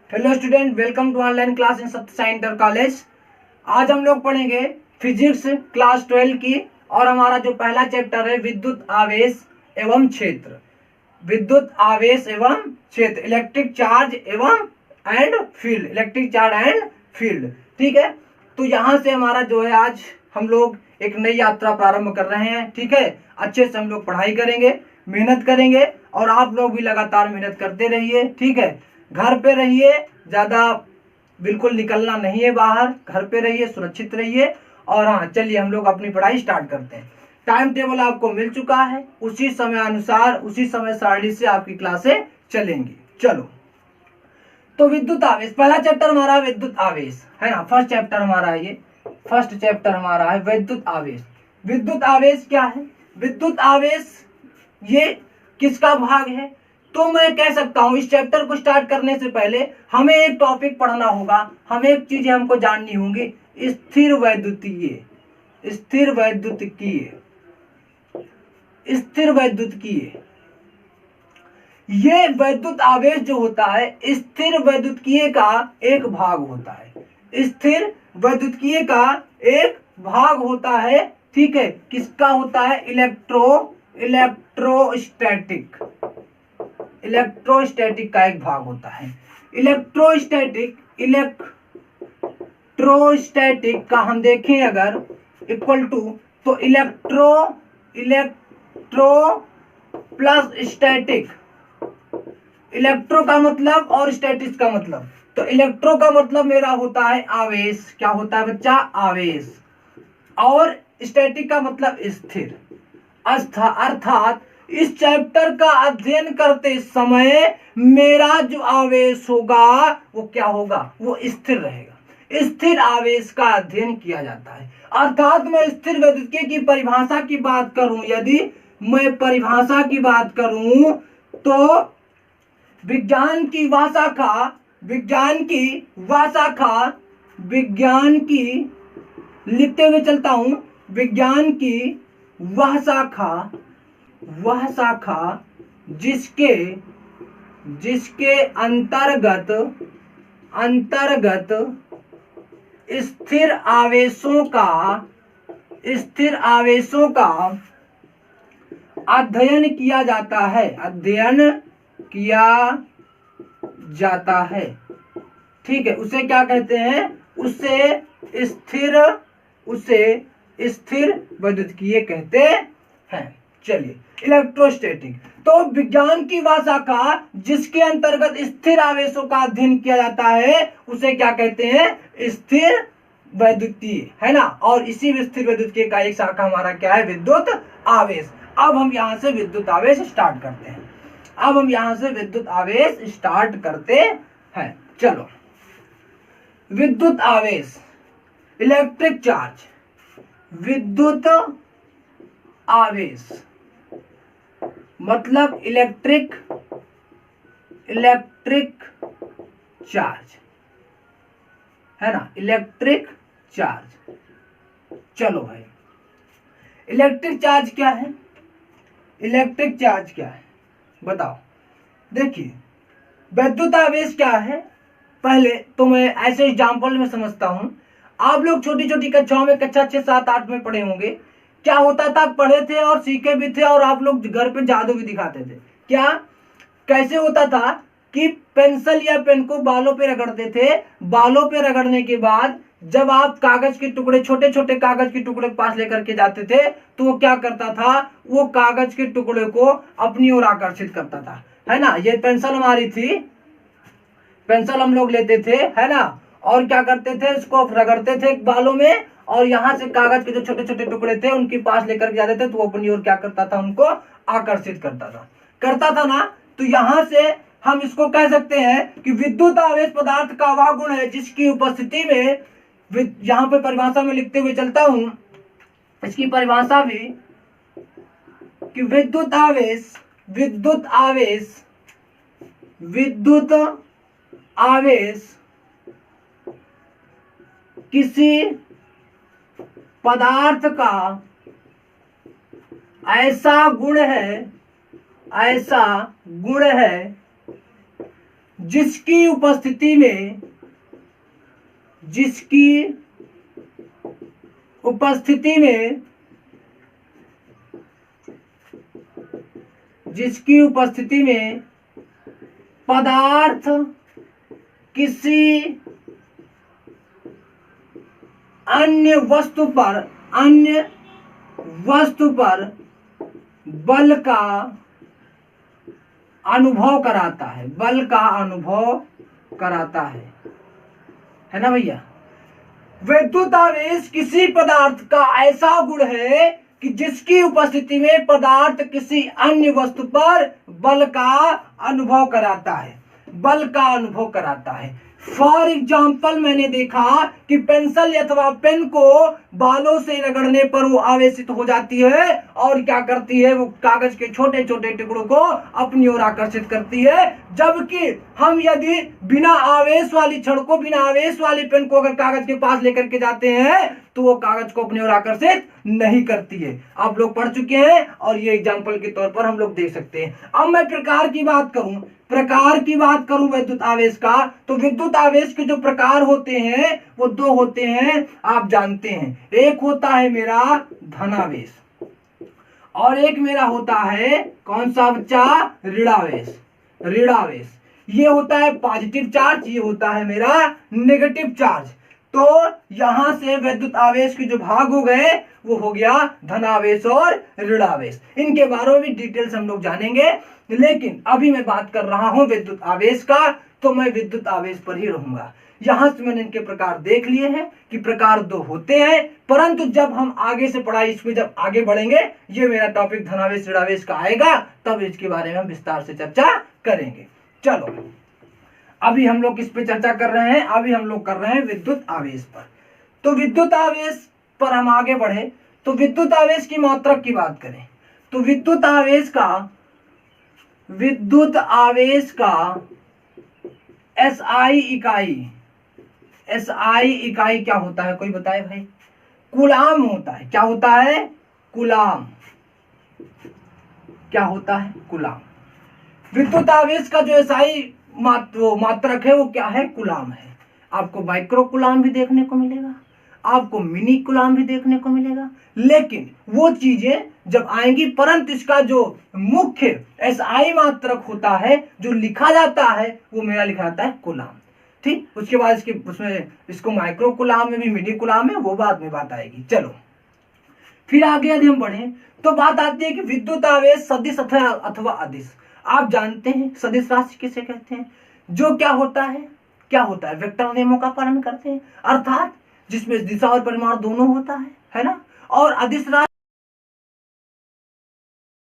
Hello student, welcome to online class in Satya Sai inter college. आज हम लोग पढ़ेंगे फिजिक्स क्लास 12 की और हमारा जो पहला चैप्टर है विद्युत आवेश एवं क्षेत्र। विद्युत आवेश एवं क्षेत्र, इलेक्ट्रिक चार्ज एवं and field, electric charge and field. ठीक है, तो यहाँ से हमारा जो है आज हम लोग एक नई यात्रा प्रारंभ कर रहे हैं। ठीक है, अच्छे से हम लोग पढ़ाई करेंगे, मेहनत करेंगे और आप लोग भी लगातार मेहनत करते रहिए। ठीक है, घर पे रहिए, ज्यादा बिल्कुल निकलना नहीं है बाहर, घर पे रहिए, सुरक्षित रहिए। और हाँ, चलिए हम लोग अपनी पढ़ाई स्टार्ट करते हैं। टाइम टेबल आपको मिल चुका है, उसी समय अनुसार उसी समय सारणी से आपकी क्लासें चलेंगी। चलो, तो विद्युत आवेश, पहला चैप्टर हमारा विद्युत आवेश है ना, फर्स्ट चैप्टर हमारा है ये, फर्स्ट चैप्टर हमारा है विद्युत आवेश। विद्युत आवेश क्या है? विद्युत आवेश ये किसका भाग है? तो मैं कह सकता हूं इस चैप्टर को स्टार्ट करने से पहले हमें एक टॉपिक पढ़ना होगा, हमें एक चीजें हमको जाननी होंगी। स्थिर वैद्युतीय, स्थिर वैद्युतिकीय, स्थिर वैद्युतिकीय। ये वैद्युत आवेश जो होता है स्थिर वैद्युतिकीय का एक भाग होता है, स्थिर वैद्युतिकीय का एक भाग होता है। ठीक है, किसका होता है? इलेक्ट्रोस्टैटिक, इलेक्ट्रोस्टैटिक का एक भाग होता है। इलेक्ट्रोस्टैटिक का हम देखें अगर इक्वल टू, तो इलेक्ट्रो प्लस स्टैटिक, इलेक्ट्रो का मतलब और स्टैटिक का मतलब, तो इलेक्ट्रो का मतलब मेरा होता है आवेश। क्या होता है बच्चा? आवेश। और स्टैटिक का मतलब स्थिर। अर्थात इस चैप्टर का अध्ययन करते समय मेरा जो आवेश होगा वो क्या होगा? वो स्थिर रहेगा। स्थिर आवेश का अध्ययन किया जाता है। अर्थात मैं स्थिर वैद्युतिकीय की परिभाषा की बात करूं, यदि मैं परिभाषा की बात करूं तो विज्ञान की वह विज्ञान की लिखते हुए चलता हूं, विज्ञान की वह शाखा जिसके अंतर्गत स्थिर आवेशों का अध्ययन किया जाता है। ठीक है, उसे क्या कहते हैं? उसे स्थिर वैद्युतिकीय कहते हैं। चलिए, इलेक्ट्रोस्टैटिक, तो विज्ञान की वह शाखा जिसके अंतर्गत स्थिर आवेशों का अध्ययन किया जाता है उसे क्या कहते हैं? स्थिर वैद्युतीय, है ना। और इसी स्थिर वैद्युतीय का एक शाखा हमारा क्या है? विद्युत आवेश। अब हम यहां से विद्युत आवेश स्टार्ट करते हैं। चलो, विद्युत आवेश, इलेक्ट्रिक चार्ज, विद्युत आवेश मतलब इलेक्ट्रिक चार्ज, है ना, इलेक्ट्रिक चार्ज। चलो भाई, इलेक्ट्रिक चार्ज क्या है? इलेक्ट्रिक चार्ज क्या है बताओ। देखिए, विद्युत आवेश क्या है, पहले तो मैं ऐसे एग्जांपल में समझता हूं। आप लोग छोटी छोटी कक्षाओं में, कक्षा 6, 7, 8 में पढ़े होंगे। क्या होता था? पढ़े थे और सीखे भी थे और आप लोग घर पे जादू भी दिखाते थे। क्या कैसे होता था कि पेंसिल या पेन को बालों पे रगड़ते थे, बालों पे रगड़ने के बाद जब आप कागज के टुकड़े, छोटे छोटे कागज के टुकड़े पास लेकर के जाते थे तो वो क्या करता था? वो कागज के टुकड़े को अपनी ओर आकर्षित करता था, है ना। ये पेंसिल हमारी थी, पेंसिल हम लोग लेते थे, है ना, और क्या करते थे? इसको रगड़ते थे बालों में और यहां से कागज के जो छोटे छोटे टुकड़े थे उनके पास लेकर के जाते थे, तो वो अपनी ओर क्या करता था? उनको आकर्षित करता था ना। तो यहां से हम इसको कह सकते हैं कि विद्युत आवेश पदार्थ का वह गुण है जिसकी उपस्थिति में, यहां पर परिभाषा में लिखते हुए चलता हूं, इसकी परिभाषा भी कि विद्युत आवेश किसी पदार्थ का ऐसा गुण है जिसकी उपस्थिति में पदार्थ किसी अन्य वस्तु पर बल का अनुभव कराता है ना भैया। विद्युत आवेश किसी पदार्थ का ऐसा गुण है कि जिसकी उपस्थिति में पदार्थ किसी अन्य वस्तु पर बल का अनुभव कराता है। फॉर एग्जाम्पल, मैंने देखा कि पेंसिल अथवा पेन को बालों से रगड़ने पर वो आवेशित हो जाती है और क्या करती है, वो कागज के छोटे छोटे टुकड़ों को अपनी ओर आकर्षित करती है। जबकि हम यदि बिना आवेश वाली छड़ को, बिना आवेश वाली पेन को अगर कागज के पास लेकर के जाते हैं तो वो कागज को अपनी ओर आकर्षित नहीं करती है। आप लोग पढ़ चुके हैं और ये एग्जाम्पल के तौर पर हम लोग देख सकते हैं। अब मैं प्रकार की बात करूं विद्युत आवेश का, तो विद्युत आवेश के जो प्रकार होते हैं वो दो होते हैं, आप जानते हैं। एक होता है मेरा धनावेश और एक मेरा होता है कौन सा बच्चा, ऋणावेश। ये होता है पॉजिटिव चार्ज, ये होता है मेरा नेगेटिव चार्ज। तो यहां से विद्युत आवेश के जो भाग हो गए वो हो गया धनावेश और ऋणावेश। इनके बारे में भी डिटेल्स हम लोग जानेंगे, लेकिन अभी मैं बात कर रहा हूं विद्युत आवेश का, तो मैं विद्युत आवेश पर ही रहूंगा। यहां से मैंने इनके प्रकार देख लिए हैं कि प्रकार दो होते हैं, परंतु जब हम आगे से पढ़ाई इसमें जब आगे बढ़ेंगे, ये मेरा टॉपिक धनावेश ऋणावेश का आएगा, तब इसके बारे में हम विस्तार से चर्चा करेंगे। चलो, अभी हम लोग किस पे चर्चा कर रहे हैं, अभी हम लोग कर रहे हैं विद्युत आवेश पर। तो विद्युत आवेश पर हम आगे बढ़े तो विद्युत आवेश की मात्रक की बात करें तो विद्युत आवेश का एसआई इकाई क्या होता है, कोई बताए भाई? कूलाम होता है। क्या होता है? कूलाम। क्या होता है? कूलाम। विद्युत आवेश का जो एसआई मात्रक है वो क्या है? कूलाम है। आपको माइक्रो कूलाम भी देखने को मिलेगा, आपको मिनी कूलाम भी देखने को मिलेगा, लेकिन वो चीजें जब आएंगी, परंतु इसका जो मुख्य एसआई मात्रक होता है जो लिखा जाता है वो मेरा लिखा जाता है कूलाम। ठीक, उसके बाद उसमें इसको माइक्रो कूलाम में भी मिनी कूलाम है, वो बाद में बात आएगी। चलो फिर आगे यदि हम बढ़े तो बात आती है कि विद्युत आवेश सदिश अथवा अदिश। आप जानते हैं सदिश राशि किसे कहते हैं? जो क्या होता है वेक्टर नियमों का पालन करते हैं, अर्थात जिसमें दिशा और परिमाण दोनों होता है ना। और अदिश राशि,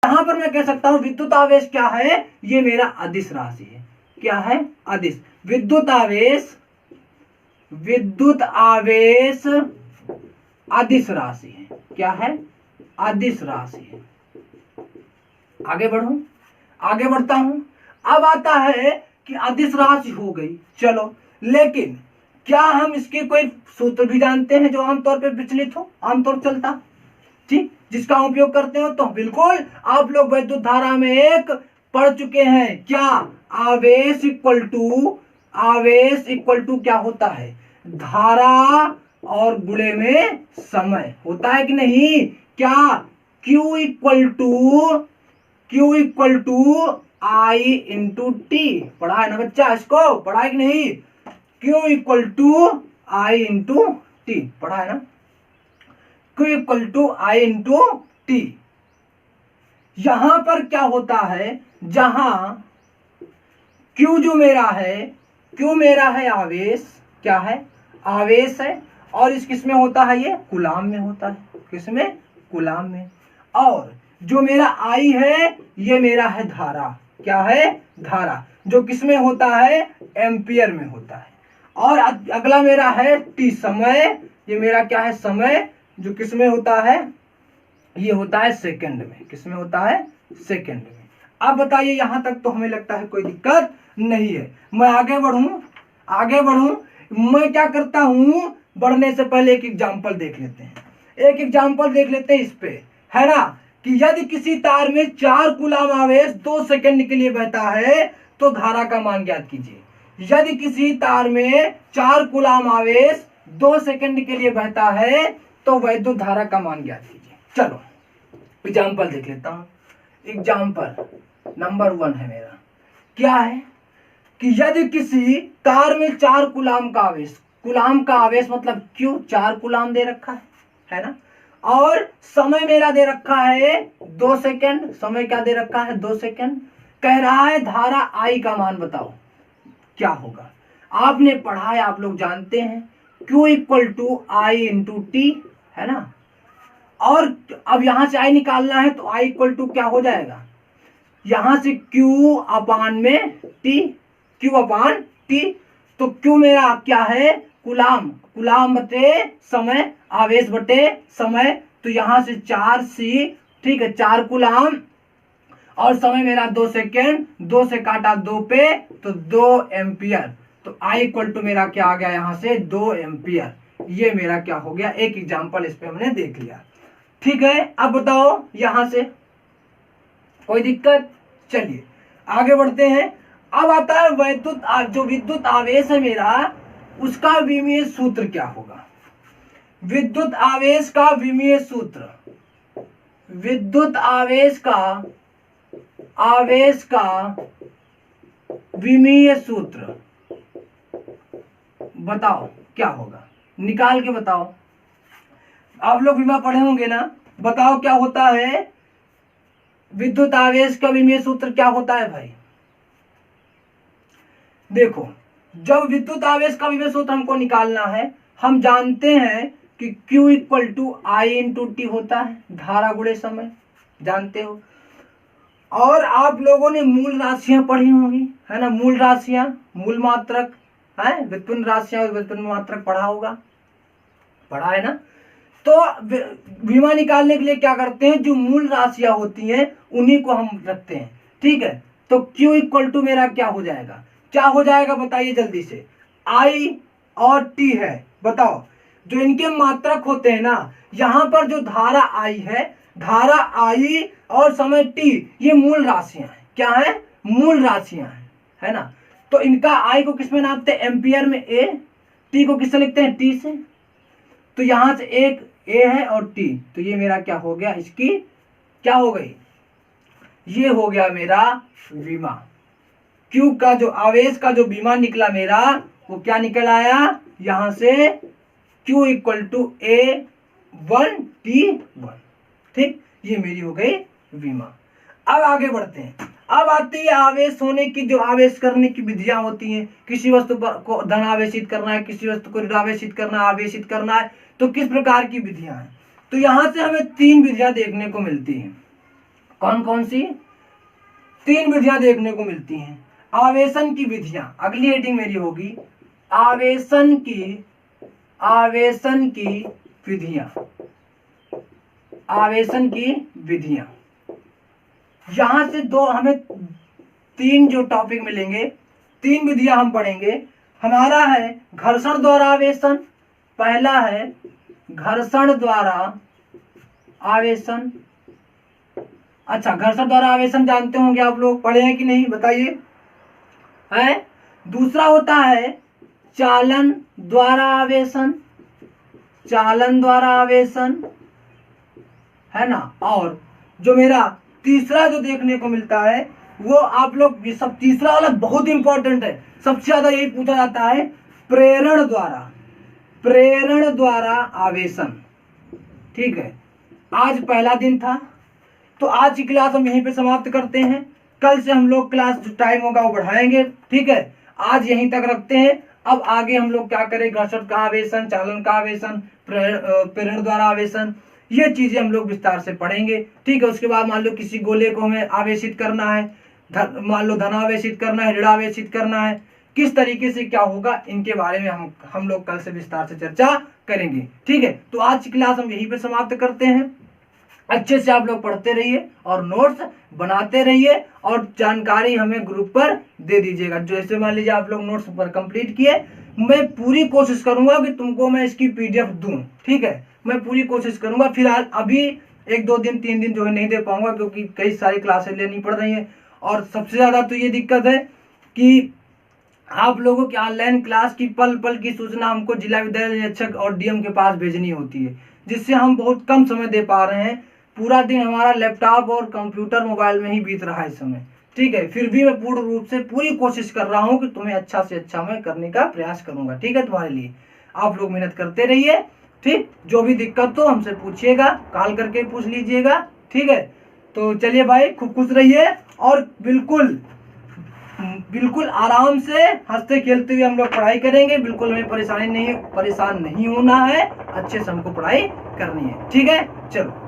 यहां पर मैं कह सकता हूं विद्युत आवेश क्या है, ये मेरा अदिश राशि है। क्या है? अदिश। विद्युत आवेश अदिश राशि है। क्या है? अदिश राशि है। आगे बढ़ता हूं। अब आता है कि अदिश राशि हो गई, चलो, लेकिन क्या हम इसके कोई सूत्र भी जानते हैं जो आमतौर पर विचलित हो, आमतौर चलता, ठीक, जिसका उपयोग करते हो? तो बिल्कुल, आप लोग विद्युत धारा में एक पढ़ चुके हैं। क्या? आवेश इक्वल टू क्या होता है? धारा और गुणे में समय होता है कि नहीं? क्या? Q equal to I into T. पढ़ा है ना बच्चा? इसको पढ़ा है कि नहीं? Q equal to I into T, पढ़ा है ना? Q equal to I into T. यहां पर क्या होता है, जहां Q जो मेरा है आवेश, क्या है? आवेश है, और इस किस में होता है? ये कूलाम में होता है। किसमें? कूलाम में। और जो मेरा I है ये मेरा है धारा। क्या है? धारा, जो किसमें होता है? एम्पियर में होता है। और अगला मेरा है टी, समय। ये मेरा क्या है? समय, जो किसमें होता है? ये होता है सेकंड में। किसमें होता है? सेकंड में। अब बताइए, यहां तक तो हमें लगता है कोई दिक्कत नहीं है। मैं आगे बढ़ूं। मैं क्या करता हूं, बढ़ने से पहले एक एग्जांपल देख लेते हैं। इस पे, है ना, कि यदि किसी तार में 4 कूलाम आवेश 2 सेकंड के लिए बहता है तो धारा का मान ज्ञात कीजिए। यदि किसी तार में 4 कूलाम आवेश 2 सेकंड के लिए बहता है तो वैद्युत धारा का मान ज्ञात कीजिए। चलो एग्जाम्पल देख लेता हूं। एग्जाम्पल नंबर 1 है मेरा, क्या है कि यदि किसी तार में 4 कूलाम का आवेश, कूलाम का आवेश मतलब क्यू, 4 कूलाम दे रखा है ना, और समय मेरा दे रखा है 2 सेकंड, समय क्या दे रखा है 2 सेकंड, कह रहा है धारा आई का मान बताओ क्या होगा। आपने पढ़ा है, आप लोग जानते हैं Q equal to I into T, है ना, और अब यहां से आई निकालना है तो आई इक्वल टू क्या हो जाएगा, यहां से Q अपान में टी, Q अपान टी, तो Q मेरा क्या है कूलाम, कूलाम बटे समय, आवेश बटे समय, तो यहां से 4C, ठीक है, 4 कूलाम, और समय मेरा 2 सेकेंड, 2 से काटा 2 पे तो 2 एम्पियर, तो आई इक्वल टू मेरा क्या आ गया यहां से 2 एम्पियर। ये मेरा क्या हो गया, एक एग्जाम्पल इस पे हमने देख लिया। ठीक है, अब बताओ यहां से कोई दिक्कत। चलिए आगे बढ़ते हैं। अब आता है वैद्युत, जो विद्युत आवेश है मेरा उसका विमीय सूत्र क्या होगा। विद्युत आवेश का विमीय सूत्र, विद्युत आवेश का विमीय सूत्र बताओ क्या होगा, निकाल के बताओ। आप लोग विमा पढ़े होंगे ना, बताओ क्या होता है विद्युत आवेश का विमीय सूत्र क्या होता है भाई। देखो, जब विद्युत आवेश का विमीय सूत्र हमको निकालना है, हम जानते हैं कि Q equal to I into T होता है, धारा गुणे समय, जानते हो। और आप लोगों ने मूल राशियां पढ़ी होंगी, है ना, मूल राशियां, मूल मात्रक है, व्युत्पन्न राशियां और व्युत्पन्न मात्रक पढ़ा होगा, पढ़ा है ना। तो विमा निकालने के लिए क्या करते हैं, जो मूल राशियां होती हैं उन्हीं को हम रखते हैं, ठीक है। तो Q इक्वल टू मेरा क्या हो जाएगा, क्या हो जाएगा बताइए जल्दी से। I और T है, बताओ जो इनके मात्रक होते हैं ना, यहां पर जो धारा I है, धारा I और समय T, ये मूल राशियां हैं, क्या है, मूल राशियां हैं, है ना। तो इनका I को किसमें नापते हैं, एम्पियर में A, T को किससे लिखते हैं, T से। तो यहां से एक A है और T, तो ये मेरा क्या हो गया, इसकी क्या हो गई, ये हो गया मेरा विमा। Q का जो आवेश का जो विमा निकला मेरा, वो क्या निकल आया, यहां से Q इक्वल टू A1T1, ठीक, ये मेरी हो गई विमा। अब आगे बढ़ते हैं। अब आती है आवेश होने की, जो आवेश करने की विधियां होती हैं। किसी वस्तु पर को धन आवेशित करना है, किसी वस्तु को ऋणावेशित करना है, आवेशित करना है, तो किस प्रकार की विधियां हैं। तो यहां से हमें 3 विधियां देखने को मिलती हैं। कौन कौन सी 3 विधियां देखने को मिलती हैं। आवेशन की विधियां, अगली हेडिंग मेरी होगी आवेशन की विधियां, आवेशन की विधियां। यहां से हमें 3 जो टॉपिक मिलेंगे, 3 विधियां हम पढ़ेंगे। हमारा है घर्षण द्वारा आवेशन, पहला है घर्षण द्वारा आवेशन। अच्छा, घर्षण द्वारा आवेशन जानते होंगे आप लोग, पढ़े हैं कि नहीं बताइए, है। दूसरा होता है चालन द्वारा आवेशन, चालन द्वारा आवेशन, है ना। और जो मेरा तीसरा जो देखने को मिलता है, वो आप लोग, ये सब तीसरा वाला बहुत इंपॉर्टेंट है, सबसे ज्यादा यही पूछा जाता है, प्रेरण द्वारा आवेशन, ठीक है। आज पहला दिन था, तो आज की क्लास हम यहीं पे समाप्त करते हैं। कल से हम लोग क्लास जो टाइम होगा वो बढ़ाएंगे, ठीक है। आज यहीं तक रखते हैं। अब आगे हम लोग क्या करें, घर्षण का आवेशन, चालन का आवेशन, प्रेरण द्वारा आवेशन, ये चीजें हम लोग विस्तार से पढ़ेंगे, ठीक है। उसके बाद मान लो किसी गोले को हमें आवेशित करना है, मान लो धनावेशित करना है, ऋणावेशित करना है, किस तरीके से क्या होगा, इनके बारे में हम लोग कल से विस्तार से चर्चा करेंगे, ठीक है। तो आज की क्लास हम यहीं पे समाप्त करते हैं। अच्छे से आप लोग पढ़ते रहिए और नोट्स बनाते रहिए और जानकारी हमें ग्रुप पर दे दीजिएगा। जैसे मान लीजिए आप लोग नोट्स पर कंप्लीट किए, मैं पूरी कोशिश करूंगा कि तुमको मैं इसकी PDF दूं, ठीक है, मैं पूरी कोशिश करूंगा। फिलहाल अभी 1-2 दिन 3 दिन जो है नहीं दे पाऊंगा, क्योंकि कई सारी क्लासें लेनी पड़ रही हैं। और सबसे ज्यादा तो ये दिक्कत है कि आप लोगों की ऑनलाइन क्लास की पल पल की सूचना हमको जिला विद्यालय निरीक्षक और डीएम के पास भेजनी होती है, जिससे हम बहुत कम समय दे पा रहे हैं। पूरा दिन हमारा लैपटॉप और कंप्यूटर मोबाइल में ही बीत रहा है इस समय, ठीक है। फिर भी मैं पूर्ण रूप से पूरी कोशिश कर रहा हूँ कि तुम्हें अच्छा से अच्छा मैं करने का प्रयास करूंगा, ठीक है। तुम्हारे लिए आप लोग मेहनत करते रहिए, ठीक। जो भी दिक्कत हो हमसे पूछिएगा, कॉल करके पूछ लीजिएगा, ठीक है। तो चलिए भाई, खूब खुश रहिए और बिल्कुल बिल्कुल आराम से हंसते खेलते हुए हम लोग पढ़ाई करेंगे। बिल्कुल हमें परेशान नहीं होना है, अच्छे से हमको पढ़ाई करनी है, ठीक है। चलो।